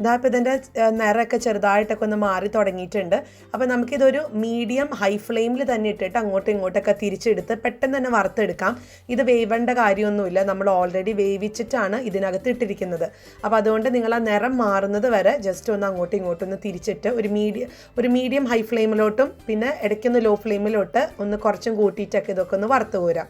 ഇതാ ഇപ്പോൾ ഇതിൻ്റെ നിറമൊക്കെ ചെറുതായിട്ടൊക്കെ ഒന്ന് മാറി തുടങ്ങിയിട്ടുണ്ട്. അപ്പോൾ നമുക്കിതൊരു മീഡിയം ഹൈ ഫ്ലെയിമിൽ തന്നെ ഇട്ടിട്ട് അങ്ങോട്ടും ഇങ്ങോട്ടൊക്കെ തിരിച്ചെടുത്ത് പെട്ടെന്ന് തന്നെ വറുത്തെടുക്കാം. ഇത് വേവേണ്ട കാര്യമൊന്നുമില്ല, നമ്മൾ ഓൾറെഡി വേവിച്ചിട്ടാണ് ഇതിനകത്ത് ഇട്ടിരിക്കുന്നത്. അപ്പോൾ അതുകൊണ്ട് നിങ്ങൾ ആ നിറം മാറുന്നത് വരെ ജസ്റ്റ് ഒന്ന് അങ്ങോട്ടും ഇങ്ങോട്ടും ഒന്ന് തിരിച്ചിട്ട് ഒരു മീഡിയം ഹൈ ഫ്ലെയിമിലോട്ടും പിന്നെ ഇടയ്ക്കൊന്ന് ലോ ഫ്ലെയിമിലോട്ട് ഒന്ന് കുറച്ചും കൂട്ടിയിട്ടൊക്കെ ഇതൊക്കെ ഒന്ന് വറുത്ത് കോരാം.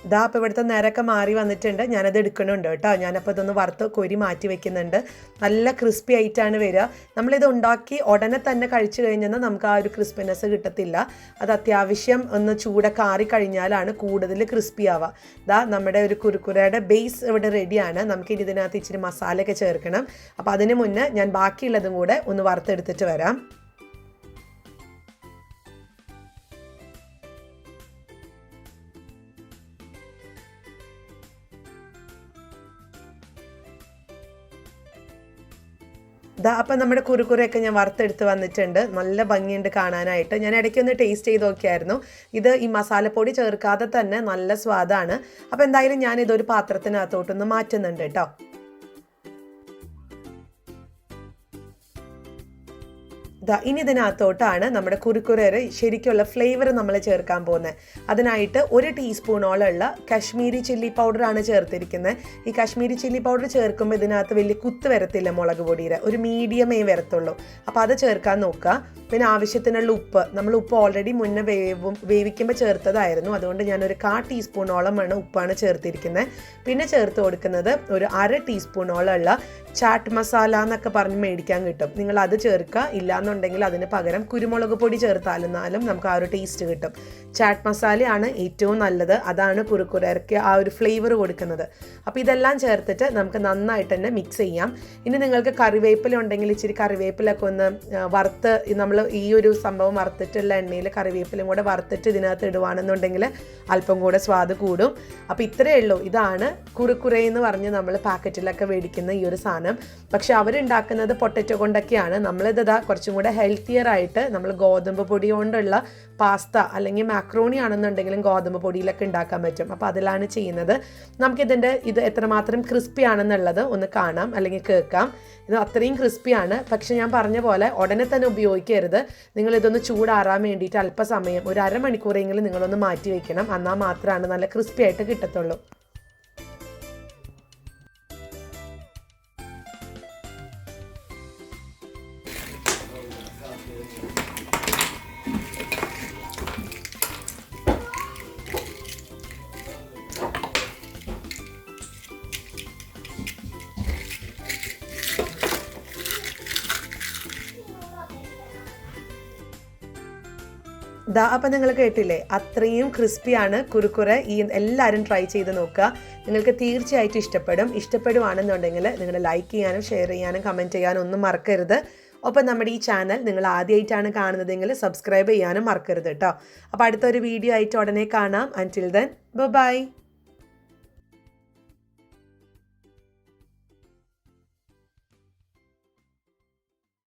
ഇതാ അപ്പോൾ ഇവിടുത്തെ നിരക്കെ മാറി വന്നിട്ടുണ്ട്. ഞാനത് എടുക്കണുണ്ട് കേട്ടോ. ഞാനപ്പോൾ ഇതൊന്ന് വറുത്ത് കോരി മാറ്റി വെക്കുന്നുണ്ട്. നല്ല ക്രിസ്പി ആയിട്ടാണ് വരിക. നമ്മളിത് ഉണ്ടാക്കി ഉടനെ തന്നെ കഴിച്ചു കഴിഞ്ഞാൽ നമുക്ക് ആ ഒരു ക്രിസ്പിനെസ് കിട്ടത്തില്ല. അത് അത്യാവശ്യം ഒന്ന് ചൂടൊക്കെ ആറി കഴിഞ്ഞാലാണ് കൂടുതൽ ക്രിസ്പി ആവുക. ഇതാ നമ്മുടെ ഒരു കുരുക്കുരയുടെ ബേസ് ഇവിടെ റെഡിയാണ്. നമുക്കിനി ഇതിനകത്ത് ഇച്ചിരി മസാലയൊക്കെ ചേർക്കണം. അപ്പോൾ അതിന് മുന്നേ ഞാൻ ബാക്കിയുള്ളതും കൂടെ ഒന്ന് വറുത്തെടുത്തിട്ട് വരാം. ഇതാ അപ്പം നമ്മുടെ കുരുക്കുരയൊക്കെ ഞാൻ വറുത്തെടുത്ത് വന്നിട്ടുണ്ട്. നല്ല ഭംഗിയുണ്ട് കാണാനായിട്ട്. ഞാൻ ഇടയ്ക്കൊന്ന് ടേസ്റ്റ് ചെയ്ത് നോക്കിയായിരുന്നു. ഇത് ഈ മസാലപ്പൊടി ചേർക്കാതെ തന്നെ നല്ല സ്വാദാണ്. അപ്പോൾ എന്തായാലും ഞാനിതൊരു പാത്രത്തിനകത്തോട്ടൊന്ന് മാറ്റുന്നുണ്ട് കേട്ടോ. ഇനി ഇതിനകത്തോട്ടാണ് നമ്മുടെ കുരുക്കുരയുടെ ശരിക്കുള്ള ഫ്ലേവർ നമ്മൾ ചേർക്കാൻ പോകുന്നത്. അതിനായിട്ട് 1 ടീസ്പൂണോളമുള്ള കാശ്മീരി ചില്ലി പൗഡറാണ് ചേർത്തിരിക്കുന്നത്. ഈ കാശ്മീരി ചില്ലി പൗഡർ ചേർക്കുമ്പോൾ ഇതിനകത്ത് വലിയ കുത്ത് വരത്തില്ല, മുളക് പൊടിയുടെ ഒരു മീഡിയമേ വരത്തുള്ളൂ. അപ്പോൾ അത് ചേർക്കാൻ നോക്കുക. പിന്നെ ആവശ്യത്തിനുള്ള ഉപ്പ്, നമ്മൾ ഉപ്പ് ഓൾറെഡി മുന്നേ വേവിക്കുമ്പോൾ ചേർത്തതായിരുന്നു. അതുകൊണ്ട് ഞാനൊരു 1/4 ടീസ്പൂണോളമാണ് ഉപ്പാണ് ചേർത്തിരിക്കുന്നത്. പിന്നെ ചേർത്ത് കൊടുക്കുന്നത് ഒരു 1/2 ടീസ്പൂണോളമുള്ള ചാറ്റ് മസാല എന്നൊക്കെ പറഞ്ഞ് മേടിക്കാൻ കിട്ടും. നിങ്ങൾ അത് ചേർക്കുക. ഇല്ലാന്നുണ്ടെങ്കിൽ അതിന് പകരം കുരുമുളക് പൊടി ചേർത്താലെന്നാലും നമുക്ക് ആ ഒരു ടേസ്റ്റ് കിട്ടും. ചാറ്റ് മസാലയാണ് ഏറ്റവും നല്ലത്. അതാണ് കുരുക്കുരയ്ക്ക് ആ ഒരു ഫ്ലേവർ കൊടുക്കുന്നത്. അപ്പോൾ ഇതെല്ലാം ചേർത്തിട്ട് നമുക്ക് നന്നായിട്ട് തന്നെ മിക്സ് ചെയ്യാം. ഇനി നിങ്ങൾക്ക് കറിവേപ്പില ഉണ്ടെങ്കിൽ ഇച്ചിരി കറിവേപ്പിലൊക്കെ ഒന്ന് വറുത്ത്, നമ്മൾ ഈ ഒരു സംഭവം വറുത്തിട്ടുള്ള എണ്ണയിൽ കറിവേപ്പിലും കൂടെ വറുത്തിട്ട് ഇതിനകത്ത് ഇടുവാണെന്നുണ്ടെങ്കിൽ അല്പം കൂടെ സ്വാദ് കൂടും. അപ്പോൾ ഇത്രയേ ഉള്ളൂ. ഇതാണ് കുറുക്കുറെ എന്ന് പറഞ്ഞ് നമ്മൾ പാക്കറ്റിലൊക്കെ മേടിക്കുന്ന ഈ ഒരു സാധനം. പക്ഷെ അവരുണ്ടാക്കുന്നത് പൊട്ടറ്റോ കൊണ്ടൊക്കെയാണ്. നമ്മളിതാ കുറച്ചും കൂടെ ഹെൽത്തിയർ ആയിട്ട് നമ്മൾ ഗോതമ്പ് പൊടി കൊണ്ടുള്ള പാസ്ത അല്ലെങ്കിൽ മാക്രോണി ആണെന്നുണ്ടെങ്കിലും ഗോതമ്പ് പൊടിയിലൊക്കെ ഉണ്ടാക്കാൻ പറ്റും. അപ്പോൾ അതിലാണ് ചെയ്യുന്നത്. ഇത് എത്രമാത്രം ക്രിസ്പി ആണെന്നുള്ളത് ഒന്ന് കാണാം അല്ലെങ്കിൽ കേൾക്കാം. ഇത് അത്രയും ക്രിസ്പിയാണ്. പക്ഷെ ഞാൻ പറഞ്ഞ പോലെ ഉടനെ തന്നെ ഉപയോഗിക്കരുത്. നിങ്ങളിതൊന്ന് ചൂടാറാൻ വേണ്ടിയിട്ട് അല്പസമയം ഒരു അരമണിക്കൂറെങ്കിലും നിങ്ങളൊന്ന് മാറ്റി വയ്ക്കണം. എന്നാൽ മാത്രമാണ് നല്ല ക്രിസ്പി ആയിട്ട് കിട്ടത്തുള്ളൂ. അപ്പം നിങ്ങൾ കേട്ടില്ലേ, അത്രയും ക്രിസ്പിയാണ് കുരുക്കുറെ. എല്ലാവരും ട്രൈ ചെയ്ത് നോക്കുക. നിങ്ങൾക്ക് തീർച്ചയായിട്ടും ഇഷ്ടപ്പെടുവാണെന്നുണ്ടെങ്കിൽ നിങ്ങൾ ലൈക്ക് ചെയ്യാനും ഷെയർ ചെയ്യാനും കമൻറ്റ് ചെയ്യാനും ഒന്നും മറക്കരുത്. ഒപ്പം നമ്മുടെ ഈ ചാനൽ നിങ്ങൾ ആദ്യമായിട്ടാണ് കാണുന്നതെങ്കിൽ സബ്സ്ക്രൈബ് ചെയ്യാനും മറക്കരുത് കേട്ടോ. അപ്പോൾ അടുത്തൊരു വീഡിയോ ആയിട്ട് ഉടനെ കാണാം. അൻറ്റിൽ ദെൻ ബൈ.